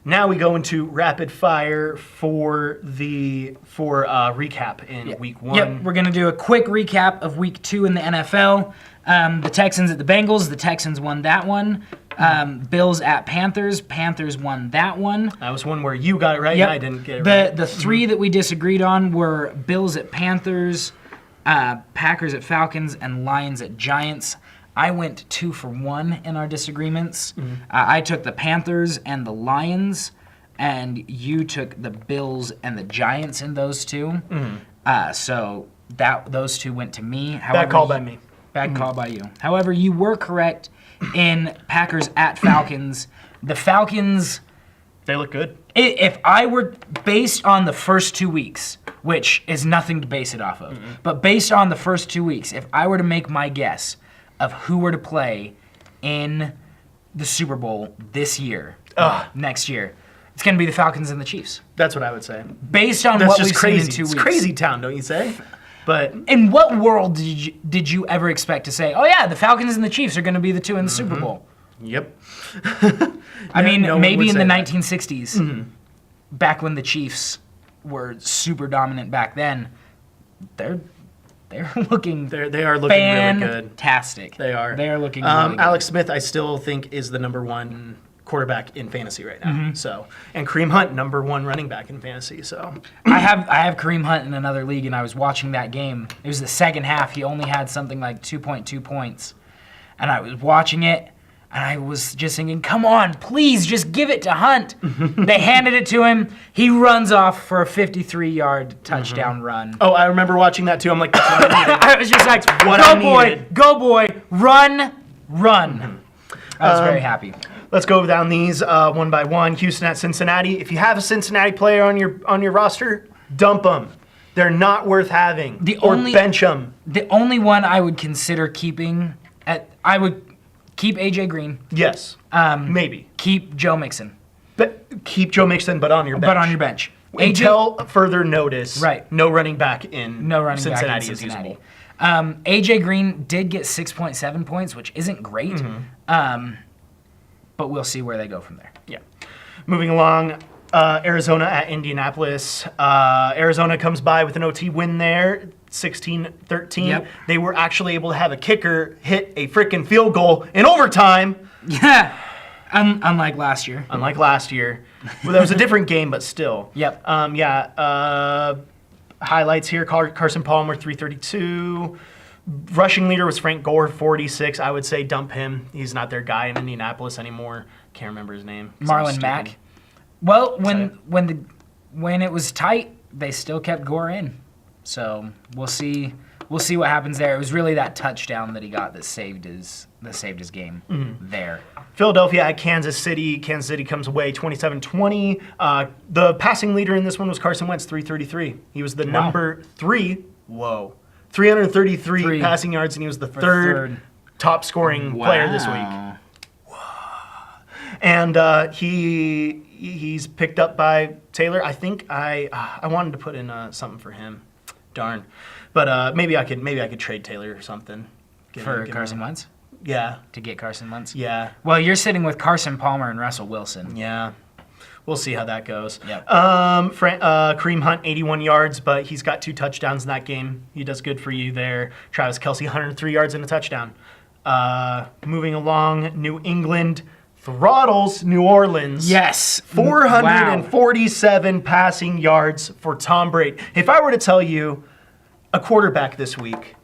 Now we go into rapid fire for recap in week 1. Yep, we're going to do a quick recap of week 2 in the NFL. The Texans at the Bengals. The Texans won that one. Bills at Panthers. Panthers won that one. That was one where you got it right Yep. and I didn't get it right. The 3 that we disagreed on were Bills at Panthers, Packers at Falcons, and Lions at Giants. I went 2 for 1 in our disagreements. I took the Panthers and the Lions, and you took the Bills and the Giants in those 2. So those 2 went to me. However, Bad call by me. Bad call by you. However, you were correct in Packers at Falcons. The Falcons... They look good. If I were, based on the first 2 weeks, which is nothing to base it off of, but based on the first 2 weeks, if I were to make my guess of who were to play in the Super Bowl this year, next year, it's going to be the Falcons and the Chiefs. That's what I would say. Based on That's what just we've crazy. seen in 2 weeks. It's crazy town, don't you say? But in what world did you ever expect to say, oh yeah, the Falcons and the Chiefs are going to be the 2 in the Super Bowl? Yep. I mean, no one maybe would in the say that. 1960s, back when the Chiefs were super dominant back then, they're looking They are looking really good. Fantastic. They are. They are looking really good. Alex Smith, I still think, is the number 1 quarterback in fantasy right now. So, and Kareem Hunt, number 1 running back in fantasy. So, I have Kareem Hunt in another league, and I was watching that game. It was the second half. He only had something like 2.2 points, and I was watching it, and I was just thinking, come on, please, just give it to Hunt. They handed it to him. He runs off for a 53-yard touchdown run. oh, I remember watching that too. I'm like, that's what I needed. I was just like, what I go boy, run. I was very happy. Let's go down these one by one. Houston at Cincinnati. If you have a Cincinnati player on your roster, dump them. They're not worth having. Bench them. The only one I would consider keeping, I would keep AJ Green. Yes. Maybe. Keep Joe Mixon. But keep Joe Mixon, but on your bench. Until further notice. Right. No running back in Cincinnati is usable. AJ Green did get 6.7 points, which isn't great. But we'll see where they go from there. Yeah. Moving along, Arizona at Indianapolis. Arizona comes by with an OT win there, 16-13. Yep. They were actually able to have a kicker hit a freaking field goal in overtime. Yeah. Unlike last year. Well, that was a different game, but still. Yep. Highlights here, Carson Palmer, 332. Rushing leader was Frank Gore, 46. I would say dump him. He's not their guy in Indianapolis anymore. Can't remember his name. Marlon Mack. Well, when it was tight, they still kept Gore in. So we'll see what happens there. It was really that touchdown that he got that saved his game there. Philadelphia at Kansas City. Kansas City comes away 27-20. The passing leader in this one was Carson Wentz, 333. He was the number 3. 333 passing yards, and he was the third top scoring player this week. Wow. And he's picked up by Taylor. I think I wanted to put in something for him. Darn. But maybe I could trade Taylor or something. For Carson Wentz? Yeah. To get Carson Wentz? Yeah. Well, you're sitting with Carson Palmer and Russell Wilson. Yeah. We'll see how that goes. Yep. Kareem Hunt, 81 yards, but he's got 2 touchdowns in that game. He does good for you there. Travis Kelce, 103 yards and a touchdown. Moving along, New England throttles New Orleans. Yes. 447 passing yards for Tom Brady. If I were to tell you a quarterback this week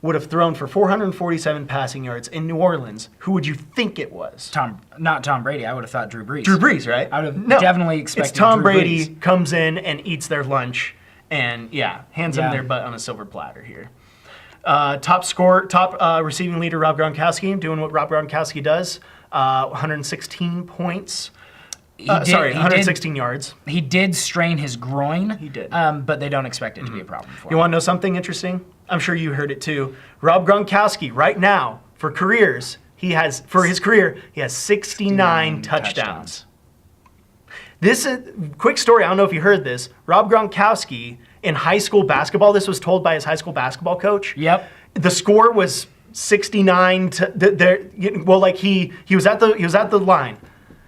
would have thrown for 447 passing yards in New Orleans, who would you think it was? Not Tom Brady. I would have thought Drew Brees. Drew Brees, right? I would have definitely expected It's Tom Drew Brady Brees. comes in and eats their lunch and, hands them their butt on a silver platter here. Top receiving leader, Rob Gronkowski, doing what Rob Gronkowski does. 116 points. 116 yards. He did strain his groin. He did. But they don't expect it to be a problem for him. You want to know something interesting? I'm sure you heard it too. Rob Gronkowski, right now, for his career, he has 69 touchdowns. This is quick story. I don't know if you heard this. Rob Gronkowski in high school basketball. This was told by his high school basketball coach. Yep. The score was 69 to. He was at the line.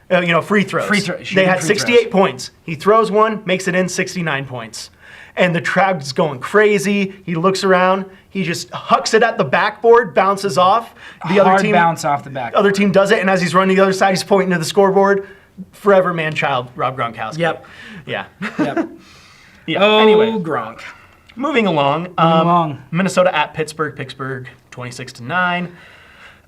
Free throws. They had 68 points. He throws one, makes it in 69 points. And the crowd's going crazy. He looks around. He just hucks it at the backboard, bounces off. The other team bounce off the backboard. Other team does it, and as he's running to the other side, he's pointing to the scoreboard. Forever man-child, Rob Gronkowski. Yep. Yeah. Yep. Yeah. Oh, Anyway, Gronk. moving along. Minnesota at Pittsburgh. Pittsburgh 26-9.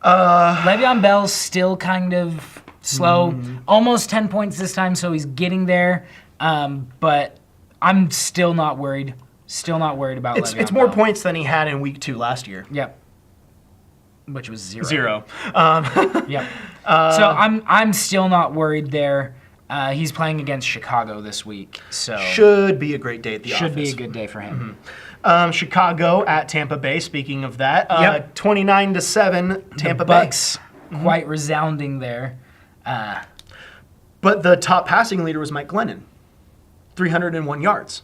Le'Veon Bell's still kind of slow. Almost 10 points this time, so he's getting there. But I'm still not worried. Still not worried about Le'Veon It's more Bell. points than he had in week 2 last year. Yep. Which was 0. 0. Yep. So I'm still not worried there. He's playing against Chicago this week, so Should be a great day at the office. should be a good day for him. Chicago at Tampa Bay, speaking of that. Yep. 29-7, Tampa The Bay. Bucks quite resounding there. But the top passing leader was Mike Glennon. 301 yards.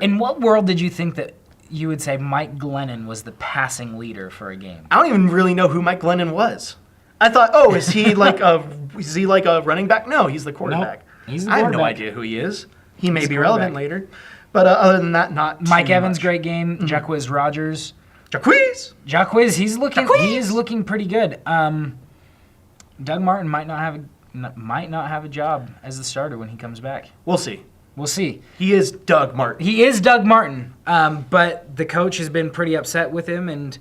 In what world did you think that you would say Mike Glennon was the passing leader for a game? I don't even really know who Mike Glennon was. I thought, is he like a running back? No, he's the quarterback. Nope, he's the I have no quarterback. idea who he is. He may He's be the relevant quarterback. later. But other than that, not Mike too Evans, much. great game. Jacquizz Rodgers. Jacquizz! He is looking pretty good. Doug Martin might not have a job as the starter when he comes back. We'll see. We'll see. He is Doug Martin. He is Doug Martin, but the coach has been pretty upset with him, and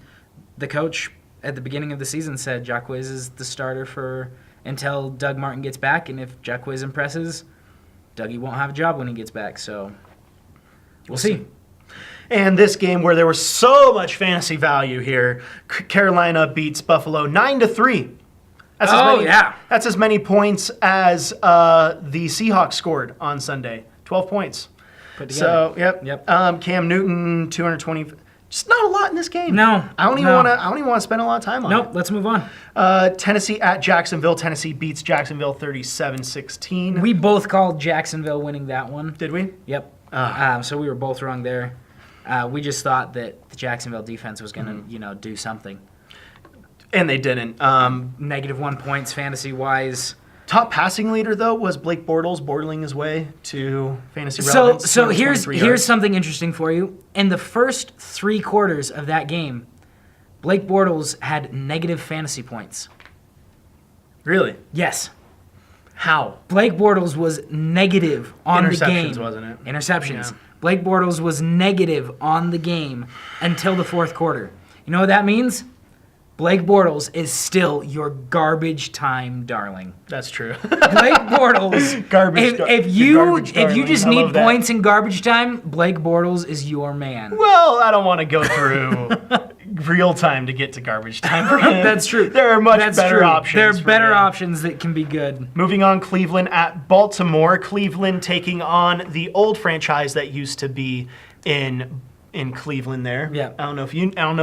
the coach at the beginning of the season said Jacquizz is the starter until Doug Martin gets back, and if Jacquizz impresses, Dougie won't have a job when he gets back, so we'll see. And this game where there was so much fantasy value here, Carolina beats Buffalo 9-3. That's as many points as the Seahawks scored on Sunday. 12 points. Put together. So, Cam Newton 220. Just not a lot in this game. No. I don't even want to spend a lot of time on it. Nope, let's move on. Tennessee at Jacksonville. Tennessee beats Jacksonville 37-16. We both called Jacksonville winning that one. Did we? Yep. So we were both wrong there. We just thought that the Jacksonville defense was going to, do something. And they didn't. -1 points fantasy-wise. Top passing leader, though, was Blake Bortles borderling his way to fantasy relevance. So 23 yards. here's something interesting for you. In the first 3 quarters of that game, Blake Bortles had negative fantasy points. Really? Yes. How? Blake Bortles was negative on the game. Interceptions, wasn't it? Interceptions. Yeah. Blake Bortles was negative on the game until the 4th quarter. You know what that means? Blake Bortles is still your garbage time darling. That's true. Blake Bortles, if you just need points in garbage time, Blake Bortles is your man. Well, I don't want to go through real time to get to garbage time for him. That's true. There are much better options. There are for better him. options that can be good. Moving on, Cleveland at Baltimore. Cleveland taking on the old franchise that used to be in Cleveland there. Yeah. I don't know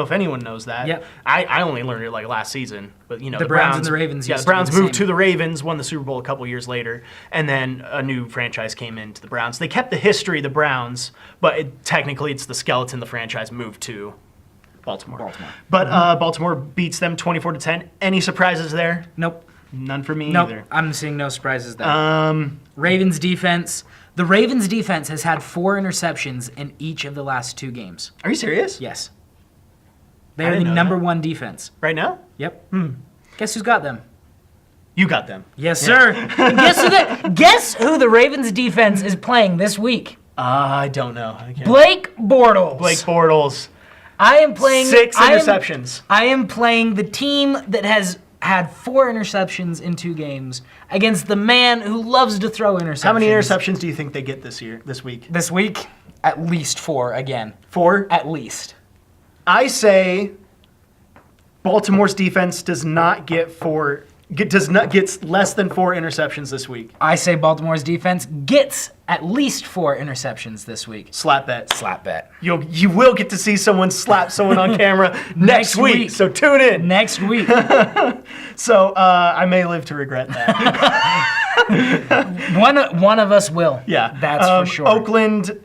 if anyone knows that. Yep. I only learned it like last season. But the Browns and the Ravens Yeah, used the to be Browns the moved same. to the Ravens, won the Super Bowl a couple years later, and then a new franchise came into the Browns. They kept the history of the Browns, but technically it's the skeleton the franchise moved to Baltimore. But Baltimore beats them 24-10. Any surprises there? Nope. None for me Nope. either. I'm seeing no surprises there. Ravens defense. The Ravens defense has had 4 interceptions in each of the last 2 games. Are you serious? Yes. I They're didn't the know number that. 1 defense. Right now? Yep. Guess who's got them? You got them. Yes, sir. Guess who the Ravens defense is playing this week? I don't know. I can't. Blake Bortles. Blake Bortles. I am playing 6 interceptions. I am playing the team that has had 4 interceptions in 2 games against the man who loves to throw interceptions. How many interceptions do you think they get this week? This week? At least 4 again. 4? At least. I say Baltimore's defense gets less than 4 interceptions this week. I say Baltimore's defense gets at least 4 interceptions this week. Slap bet. Slap bet. You will get to see someone slap someone on camera next week. So tune in. Next week. So I may live to regret that. One of us will. Yeah. That's for sure. Oakland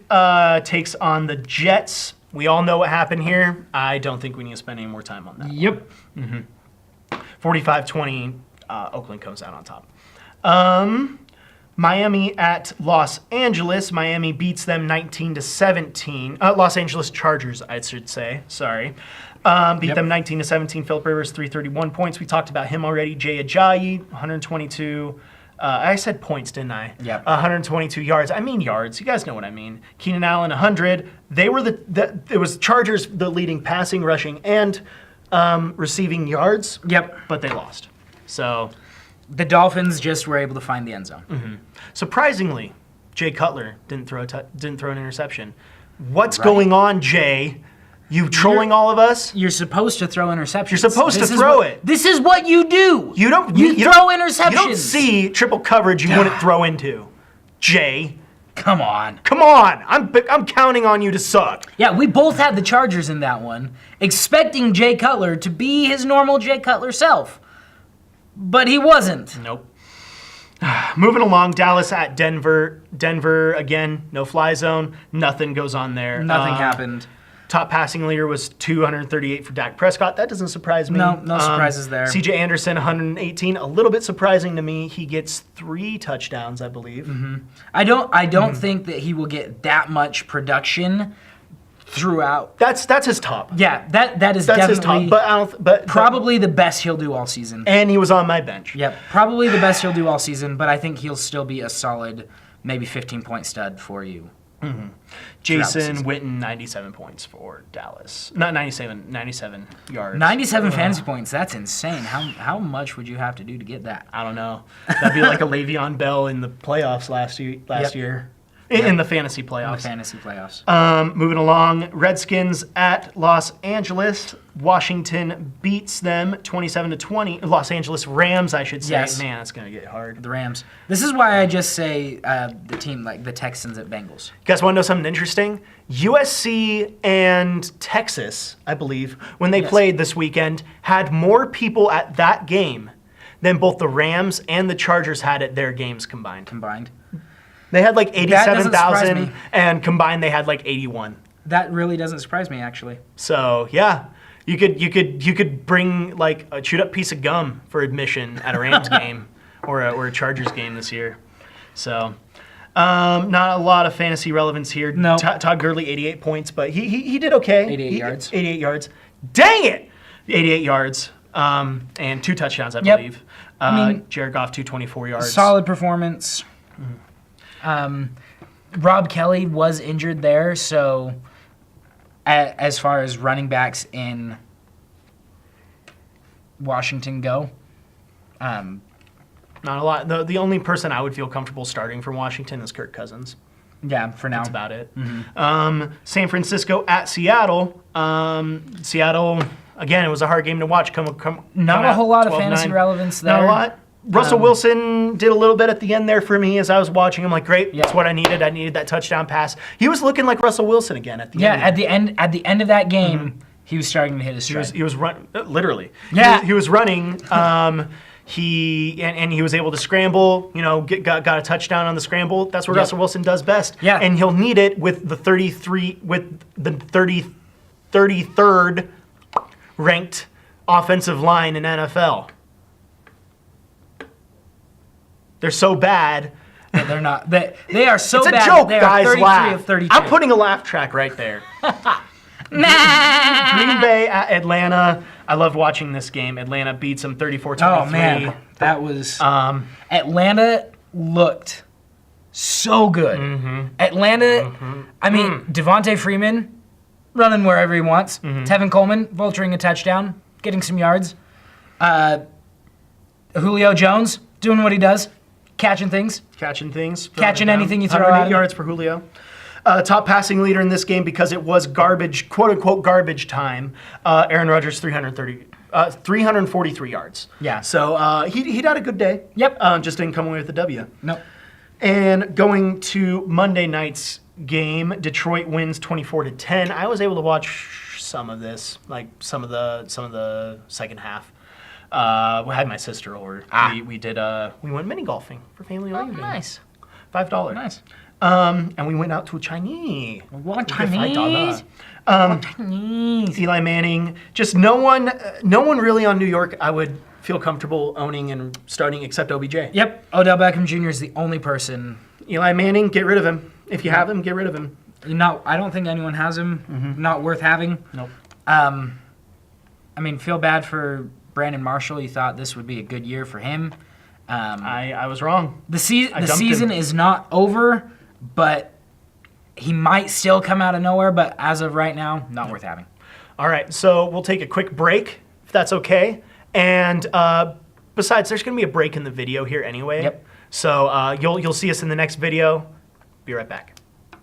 takes on the Jets. We all know what happened here. I don't think we need to spend any more time on that. Yep. 45-20, Oakland comes out on top. Miami at Los Angeles. Miami beats them 19-17. Los Angeles Chargers, I should say. Sorry. Beat them 19-17. Philip Rivers, 331 points. We talked about him already. Jay Ajayi, 122. I said points, didn't I? Yep. 122 yards. I mean yards. You guys know what I mean. Keenan Allen, 100. They were it was Chargers the leading passing, rushing, and receiving yards. Yep. But they lost. So The Dolphins just were able to find the end zone. surprisingly, Jay Cutler didn't throw an interception. What's going on, Jay? You trolling all of us? You're supposed to throw interceptions. You're supposed to throw it. This is what you do. You don't. You throw don't, interceptions. You don't see triple coverage you wouldn't throw into. Jay, Come on. come on! I'm counting on you to suck. Yeah, we both had the Chargers in that one, expecting Jay Cutler to be his normal Jay Cutler self. But he wasn't. Nope. Moving along, Dallas at Denver. Denver again, no fly zone. Nothing goes on there. Nothing happened. Top passing leader was 238 for Dak Prescott. That doesn't surprise me. No surprises there. CJ Anderson, 118. A little bit surprising to me. He gets 3 touchdowns, I believe. I don't think that he will get that much production throughout. That's his top. Yeah, that is That's definitely his top. But I don't. But probably the best he'll do all season. and he was on my bench. Yep, probably the best he'll do all season, but I think he'll still be a solid, maybe 15-point stud for you. Jason Witten, 97 points for Dallas. Not 97, 97 yards. 97 fantasy points, that's insane. How much would you have to do to get that? I don't know. That'd be like a Le'Veon Bell in the playoffs last year. In the fantasy playoffs. In the fantasy playoffs. Moving along, Redskins at Los Angeles. Washington beats them 27-20. Los Angeles Rams, I should say. Yes. Man, that's going to get hard. The Rams. This is why I just say the team, like the Texans at Bengals. You guys want to know something interesting? USC and Texas, I believe, when they played this weekend, had more people at that game than both the Rams and the Chargers had at their games combined. They had like That doesn't surprise 87,000, me. and combined they had like 81. That really doesn't surprise me, actually. So yeah, you could bring like a chewed up piece of gum for admission at a Rams game or a Chargers game this year. So not a lot of fantasy relevance here. No. Todd Gurley, 88 points, but he did okay. 88 yards. 88 yards. Dang it! 88 yards and 2 touchdowns, I Yep. believe. I mean, Jared Goff, 224 yards. Solid performance. Rob Kelly was injured there, so as far as running backs in Washington go, Not a lot. The only person I would feel comfortable starting from Washington is Kirk Cousins. yeah, for now. That's about it. San Francisco at Seattle. Seattle, again, it was a hard game to watch. Not a whole lot of fantasy relevance there. Not a lot. Russell Wilson did a little bit at the end there for me as I was watching. I'm like, great, that's what I needed. I needed that touchdown pass. He was looking like Russell Wilson again at the end. At the end of that game, he was starting to hit his stride. He was running, literally. Yeah. He was running. He was able to scramble. Got a touchdown on the scramble. That's what Russell Wilson does best. Yeah. And he'll need it with the 33rd ranked offensive line in NFL. They're so bad. But they're not. They are so It's a bad. joke, they are guys. 33 Laugh. of 32. I'm putting a laugh track right there. Green Bay at Atlanta. I loved watching this game. Atlanta beats them 34-23. Oh man, that was. Atlanta looked so good. Atlanta. I mean, Devontae Freeman running wherever he wants. Tevin Coleman vulturing a touchdown, getting some yards. Julio Jones doing what he does. Catching things. Catching anything you throw at 108 him. yards for Julio. Top passing leader in this game because it was garbage, quote unquote garbage time. Aaron Rodgers, 343 yards. Yeah. So he had a good day. Yep. Just didn't come away with the W. Nope. And going to Monday night's game, Detroit wins 24-10. I was able to watch some of this, like some of the second half. We had my sister over. We went mini golfing for family reunion. Nice. $5. Nice. And we went out to a Chinese. What $5. Chinese? Eli Manning. Just no one really on New York I would feel comfortable owning and starting except OBJ. Yep, Odell Beckham Jr. is the only person. Eli Manning, get rid of him. If you have him, get rid of him. I don't think anyone has him. Not worth having. Nope. I mean, feel bad for Brandon Marshall. You thought this would be a good year for him. I was wrong. The season is not over, but he might still come out of nowhere. But as of right now, not worth having. All right, so we'll take a quick break, if that's okay. And besides, there's going to be a break in the video here anyway. Yep. So you'll see us in the next video. Be right back.